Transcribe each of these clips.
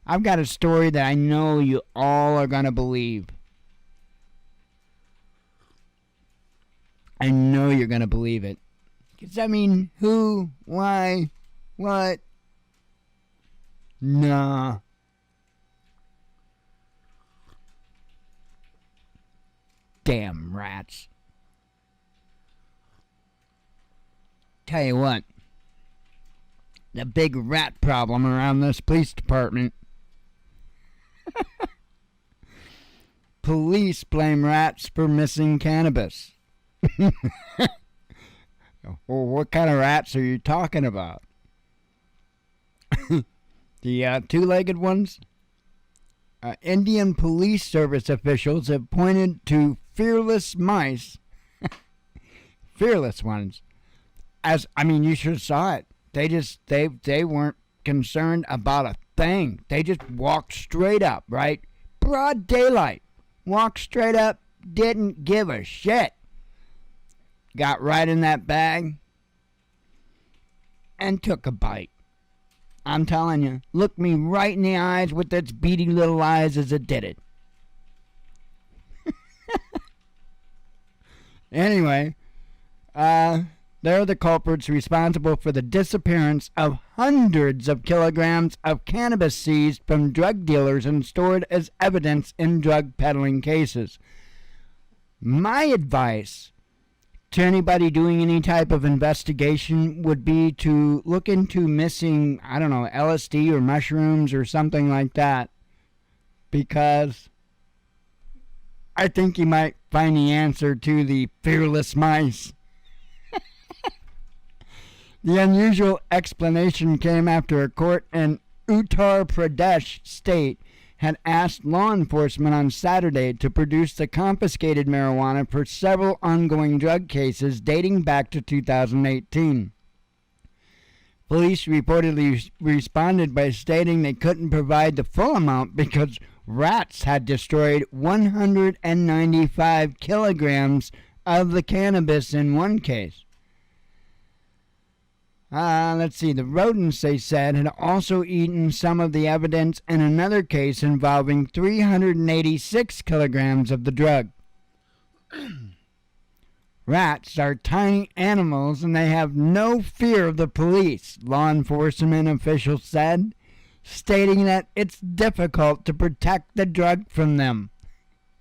I've got a story that I know you all are going to believe. I know you're going to believe it. Because, I mean, who, why, what? Nah. Damn rats. Tell you what. The big rat problem around this police department. Police blame rats for missing cannabis. Well, what kind of rats are you talking about? The two-legged ones? Indian Police Service officials have pointed to fearless mice, fearless ones, as, I mean, you should have saw it. They weren't concerned about a thing. They just walked straight up, right? Broad daylight. Walked straight up, didn't give a shit. Got right in that bag and took a bite. I'm telling you, looked me right in the eyes with its beady little eyes as it did it. Anyway, they're the culprits responsible for the disappearance of hundreds of kilograms of cannabis seized from drug dealers and stored as evidence in drug peddling cases. My advice to anybody doing any type of investigation would be to look into missing, I don't know, LSD or mushrooms or something like that, because I think you might find the answer to the fearless mice. The unusual explanation came after a court in Uttar Pradesh state had asked law enforcement on Saturday to produce the confiscated marijuana for several ongoing drug cases dating back to 2018. Police reportedly responded by stating they couldn't provide the full amount because rats had destroyed 195 kilograms of the cannabis in one case. Let's see, the rodents, they said, had also eaten some of the evidence in another case involving 386 kilograms of the drug. Rats are tiny animals and they have no fear of the police, law enforcement officials said, stating that it's difficult to protect the drug from them.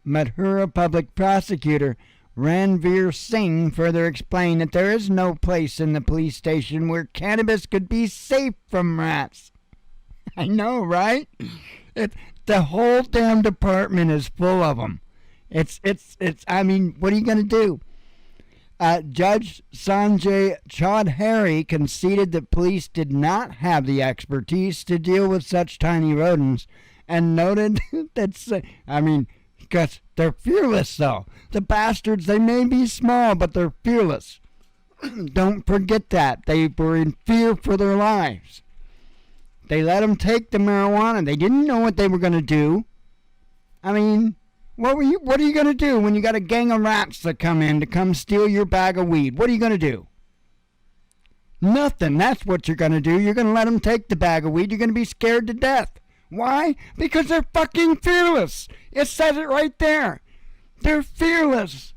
Madhura public prosecutor Ranveer Singh further explained that there is no place in the police station where cannabis could be safe from rats. I know, right? The whole damn department is full of them. I mean, what are you going to do? Judge Sanjay Chaudhary conceded that police did not have the expertise to deal with such tiny rodents and noted that, because they're fearless, though. The bastards, they may be small, but they're fearless. Don't forget that. They were in fear for their lives. They let them take the marijuana. They didn't know what they were going to do. I mean, what are you going to do when you got a gang of rats that come in to come steal your bag of weed? What are you going to do? Nothing. That's what you're going to do. You're going to let them take the bag of weed. You're going to be scared to death. Why? Because they're fucking fearless. It says it right there. They're fearless.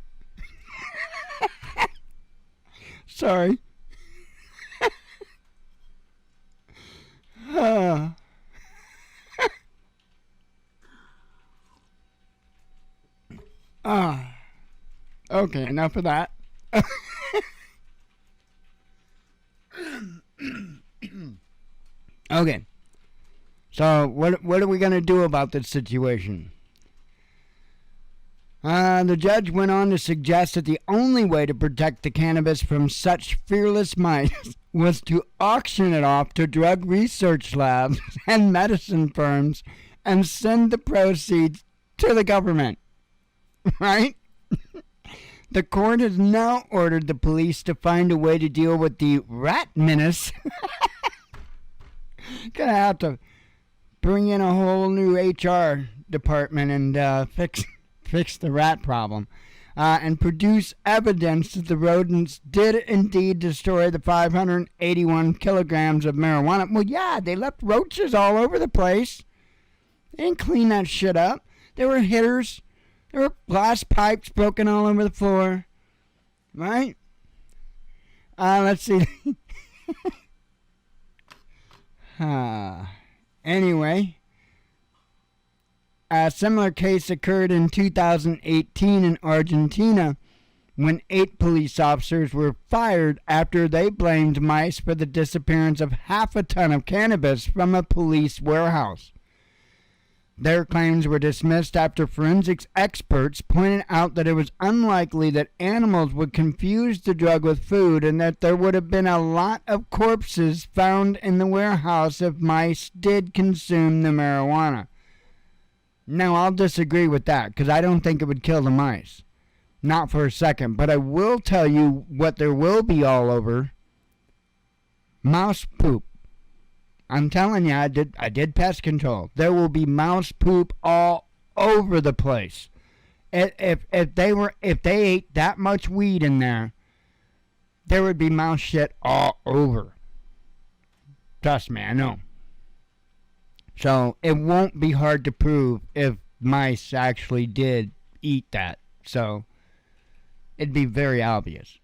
Sorry. Okay, enough of that. Okay. So, what are we going to do about this situation? The judge went on to suggest that the only way to protect the cannabis from such fearless mice was to auction it off to drug research labs and medicine firms and send the proceeds to the government. Right? The court has now ordered the police to find a way to deal with the rat menace. Gonna have to bring in a whole new HR department and fix the rat problem, and produce evidence that the rodents did indeed destroy the 581 kilograms of marijuana. Well, yeah, they left roaches all over the place. They didn't clean that shit up. There were hitters. There were glass pipes broken all over the floor. Right? Let's see. Anyway, a similar case occurred in 2018 in Argentina when 8 police officers were fired after they blamed mice for the disappearance of half a ton of cannabis from a police warehouse. Their claims were dismissed after forensics experts pointed out that it was unlikely that animals would confuse the drug with food and that there would have been a lot of corpses found in the warehouse if mice did consume the marijuana. Now, I'll disagree with that because I don't think it would kill the mice. Not for a second. But I will tell you what there will be all over. Mouse poop. I'm telling you, I did pest control. There will be mouse poop all over the place. If they ate that much weed in there, there would be mouse shit all over. Trust me, I know. So it won't be hard to prove if mice actually did eat that. So it'd be very obvious.